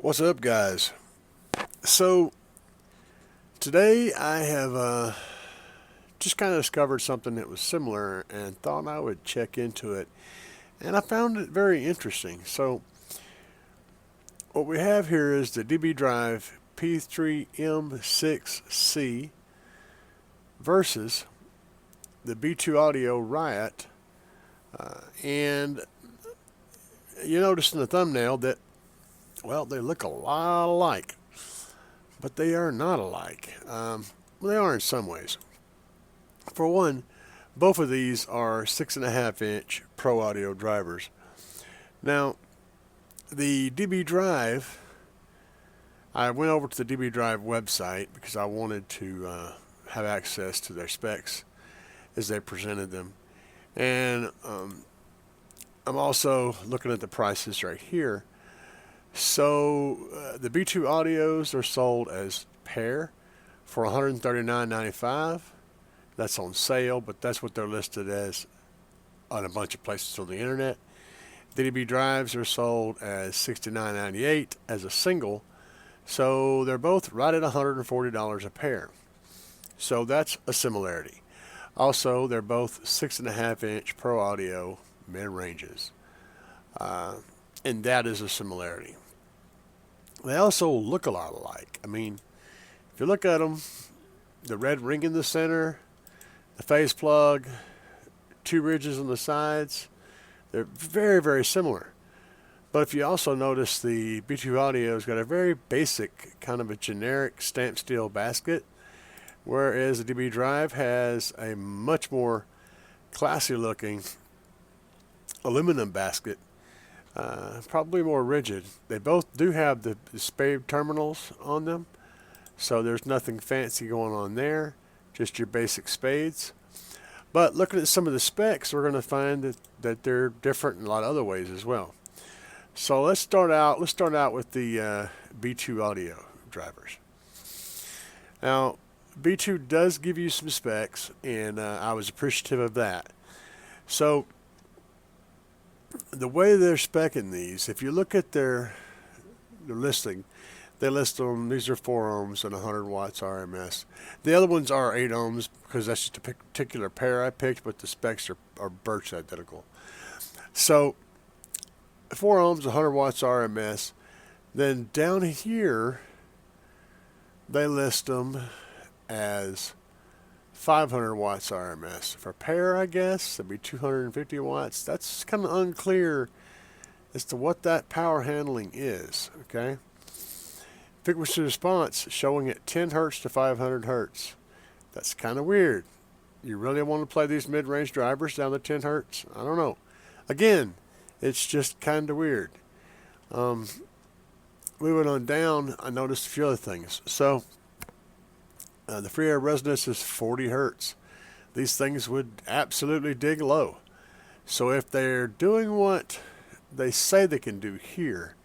What's up, guys? So today I have just kind of discovered something that was similar and thought I would check into it, and I found it very interesting. So what we have here is the DB Drive P3M6C versus the B2 Audio Riot, and you notice in the thumbnail that, well, they look a lot alike, but they are not alike. Well, they are in some ways. For one, both of these are 6.5-inch Pro Audio drivers. Now, the DB Drive, I went over to the DB Drive website because I wanted to have access to their specs as they presented them. And I'm also looking at the prices right here. So the B2 Audios are sold as pair for $139.95. That's on sale, but that's what they're listed as on a bunch of places on the internet. The DB Drives are sold as $69.98 as a single. So they're both right at $140 a pair. So that's a similarity. Also, they're both 6.5-inch Pro Audio mid-ranges. And that is a similarity. They also look a lot alike. I mean, if you look at them, the red ring in the center, the phase plug, two ridges on the sides, they're very, very similar. But if you also notice, the B2 Audio's got a very basic, kind of a generic stamped steel basket, whereas the DB Drive has a much more classy looking aluminum basket. Probably more rigid. They both do have the spade terminals on them, so there's nothing fancy going on there, just your basic spades. But looking at some of the specs, we're going to find that they're different in a lot of other ways as well. So let's start out with the B2 Audio drivers. Now, B2 does give you some specs, and I was appreciative of that. So the way they're specing these, if you look at their listing, they list them, these are 4 ohms and 100 watts RMS. The other ones are 8 ohms because that's just a particular pair I picked, but the specs are birch identical. So 4 ohms, 100 watts RMS. Then down here, they list them as 500 watts RMS. For pair, I guess, that'd be 250 watts. That's kind of unclear as to what that power handling is, okay? Frequency response showing at 10 hertz to 500 hertz. That's kind of weird. You really want to play these mid-range drivers down to 10 hertz? I don't know. Again, it's just kind of weird. Moving on down, I noticed a few other things. So, the free air resonance is 40 hertz. These things would absolutely dig low. So if they're doing what they say they can do here,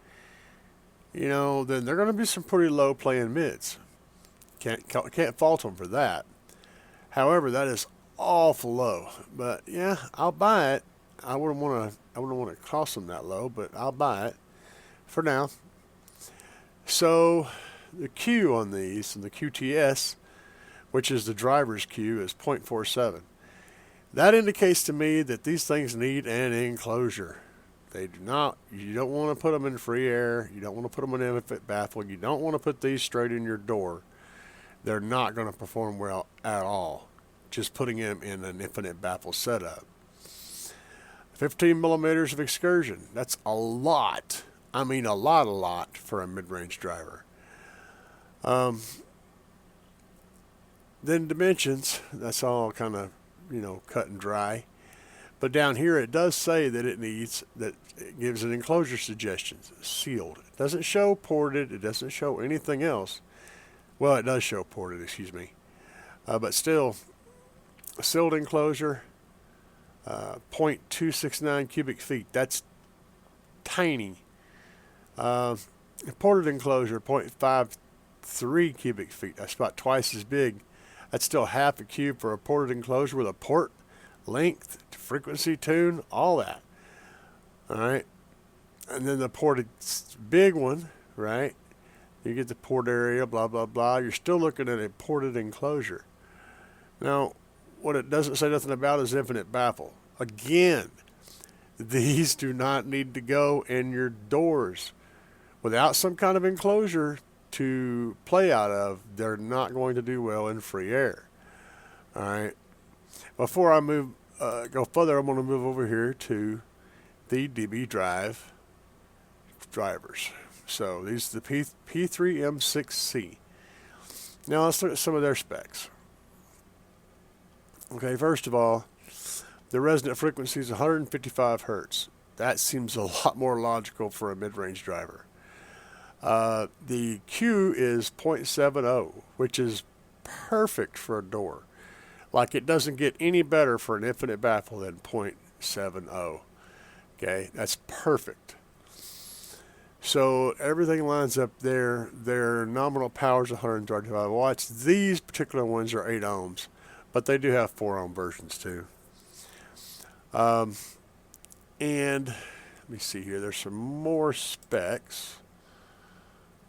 then they're going to be some pretty low playing mids. Can't fault them for that. However, that is awful low. But yeah, I'll buy it. I wouldn't want to cost them that low, but I'll buy it for now. So the Q on these, and the QTS, which is the driver's Q, is 0.47. That indicates to me that these things need an enclosure. They do not. You don't want to put them in free air. You don't want to put them in an infinite baffle. You don't want to put these straight in your door. They're not going to perform well at all, just putting them in an infinite baffle setup. 15 millimeters of excursion. That's a lot. I mean a lot for a mid-range driver. Then dimensions, that's all kind of, cut and dry. But down here it does say that it gives an enclosure suggestion, sealed. It doesn't show ported, it doesn't show anything else. Well, it does show ported, excuse me. But still, a sealed enclosure, 0.269 cubic feet. That's tiny. Ported enclosure, 0.53 cubic feet. That's about twice as big. That's still half a cube for a ported enclosure with a port, length, frequency, tune, all that. All right. And then the ported big one, right? You get the port area, blah, blah, blah. You're still looking at a ported enclosure. Now, what it doesn't say nothing about is infinite baffle. Again, these do not need to go in your doors. Without some kind of enclosure to play out of, they're not going to do well in free air. All right. Before I go further, I'm going to move over here to the DB Drive drivers. So these are the P3M6C. Now let's look at some of their specs. Okay, first of all, the resonant frequency is 155 hertz. That seems a lot more logical for a mid-range driver. The Q is 0.70, which is perfect for a door. Like, it doesn't get any better for an infinite baffle than 0.70. Okay, that's perfect. So everything lines up there. Their nominal power is 135 watts. These particular ones are 8 ohms, but they do have 4 ohm versions too. And let me see here. There's some more specs.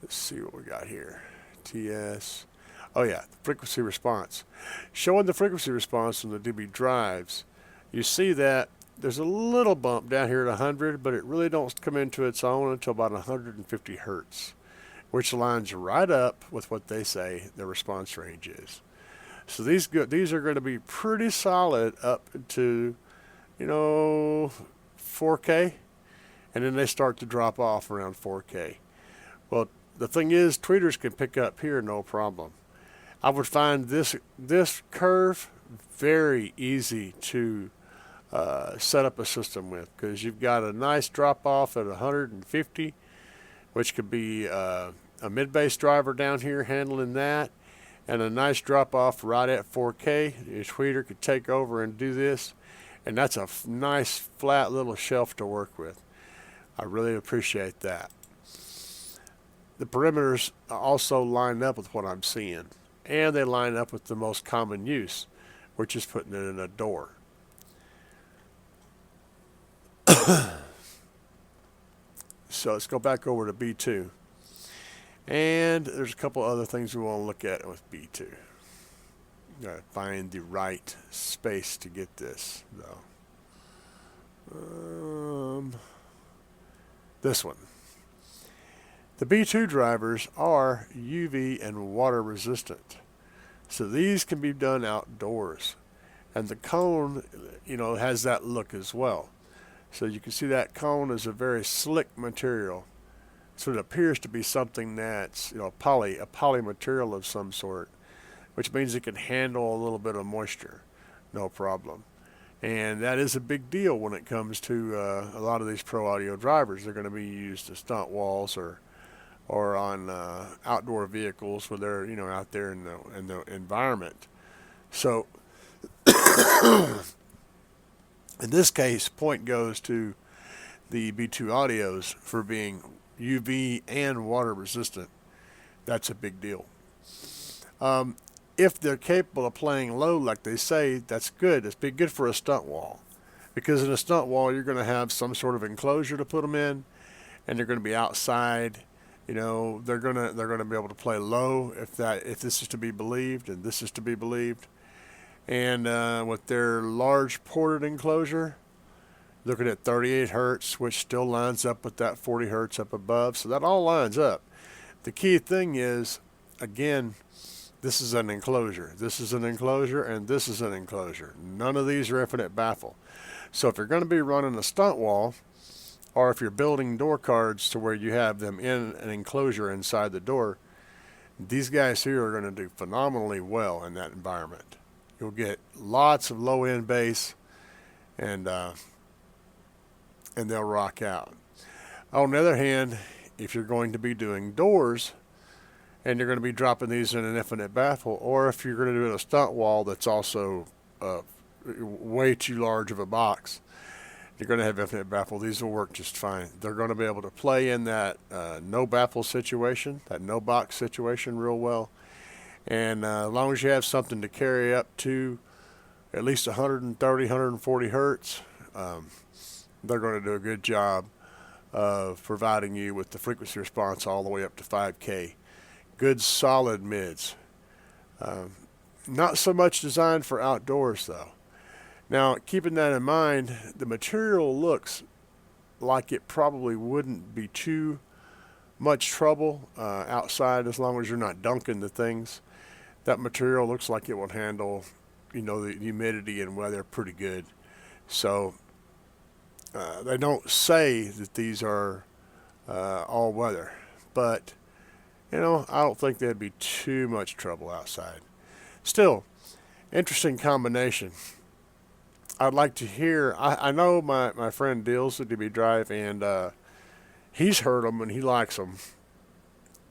Let's see what we got here. TS. Oh yeah, frequency response. Showing the frequency response on the DB drives. You see that there's a little bump down here at 100, but it really don't come into its own until about 150 hertz, which lines right up with what they say the response range is. So these are going to be pretty solid up to, 4K, and then they start to drop off around 4K. Well, the thing is, tweeters can pick up here no problem. I would find this curve very easy to set up a system with, because you've got a nice drop off at 150, which could be a mid-bass driver down here handling that, and a nice drop off right at 4K. Your tweeter could take over and do this, and that's a nice flat little shelf to work with. I really appreciate that. The perimeters also line up with what I'm seeing, and they line up with the most common use, which is putting it in a door. So let's go back over to B2. And there's a couple other things we want to look at with B2. Gotta find the right space to get this, though. This one. The B2 drivers are UV and water resistant. So these can be done outdoors. And the cone, has that look as well. So you can see that cone is a very slick material. So it appears to be something that's, a poly material of some sort, which means it can handle a little bit of moisture, no problem. And that is a big deal when it comes to a lot of these pro audio drivers. They're going to be used as stunt walls or on outdoor vehicles where they're, out there in the environment. So in this case, point goes to the B2 audios for being UV and water resistant. That's a big deal. If they're capable of playing low like they say, that's good. It's be good for a stunt wall, because in a stunt wall you're going to have some sort of enclosure to put them in, and they're going to be outside. They're going to be able to play low if this is to be believed, and this is to be believed. And with their large ported enclosure, looking at 38 hertz, which still lines up with that 40 hertz up above. So that all lines up. The key thing is, again, this is an enclosure. This is an enclosure, and this is an enclosure. None of these are infinite baffle. So if you're going to be running a stunt wall, or if you're building door cards to where you have them in an enclosure inside the door, these guys here are going to do phenomenally well in that environment. You'll get lots of low-end bass, and they'll rock out. On the other hand, if you're going to be doing doors, and you're going to be dropping these in an infinite baffle, or if you're going to do a stunt wall that's also way too large of a box, you're going to have infinite baffle. These will work just fine. They're going to be able to play in that no baffle situation, that no box situation real well. And as long as you have something to carry up to at least 130, 140 hertz, they're going to do a good job of providing you with the frequency response all the way up to 5K. Good solid mids. Not so much designed for outdoors though. Now, keeping that in mind, the material looks like it probably wouldn't be too much trouble outside as long as you're not dunking the things. That material looks like it will handle, the humidity and weather pretty good. So they don't say that these are all weather, but I don't think there'd be too much trouble outside. Still, interesting combination. I'd like to hear. I know my friend deals with DB Drive, and he's heard them and he likes them.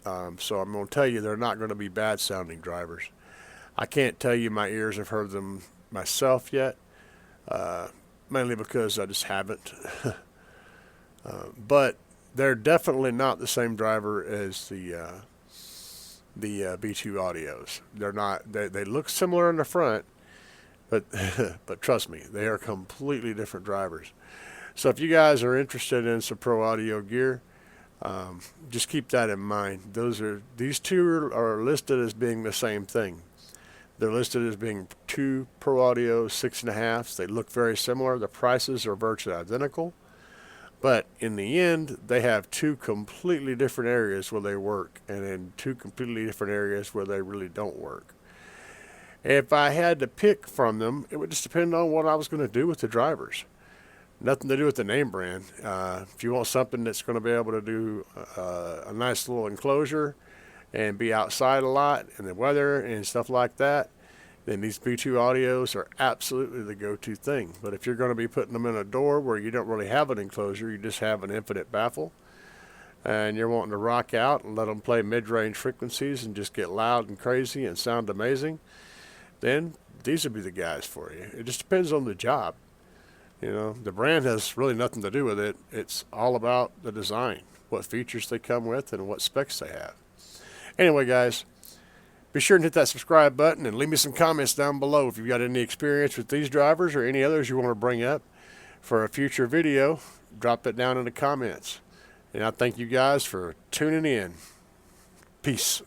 So I'm going to tell you they're not going to be bad sounding drivers. I can't tell you my ears have heard them myself yet, mainly because I just haven't. But they're definitely not the same driver as the B2 audios. They're not. They look similar in the front, but but trust me, they are completely different drivers. So if you guys are interested in some pro audio gear, just keep that in mind. These two are listed as being the same thing. They're listed as being two pro audio 6.5s. They look very similar. The prices are virtually identical. But in the end, they have two completely different areas where they work, and in two completely different areas where they really don't work. If I had to pick from them, it would just depend on what I was going to do with the drivers. Nothing to do with the name brand. If you want something that's going to be able to do a nice little enclosure and be outside a lot in the weather and stuff like that, then these B2 audios are absolutely the go-to thing. But if you're going to be putting them in a door where you don't really have an enclosure, you just have an infinite baffle, and you're wanting to rock out and let them play mid-range frequencies and just get loud and crazy and sound amazing, then these would be the guys for you. It just depends on the job. The brand has really nothing to do with it. It's all about the design, what features they come with, and what specs they have. Anyway, guys, be sure and hit that subscribe button and leave me some comments down below if you've got any experience with these drivers or any others you want to bring up for a future video. Drop it down in the comments. And I thank you guys for tuning in. Peace.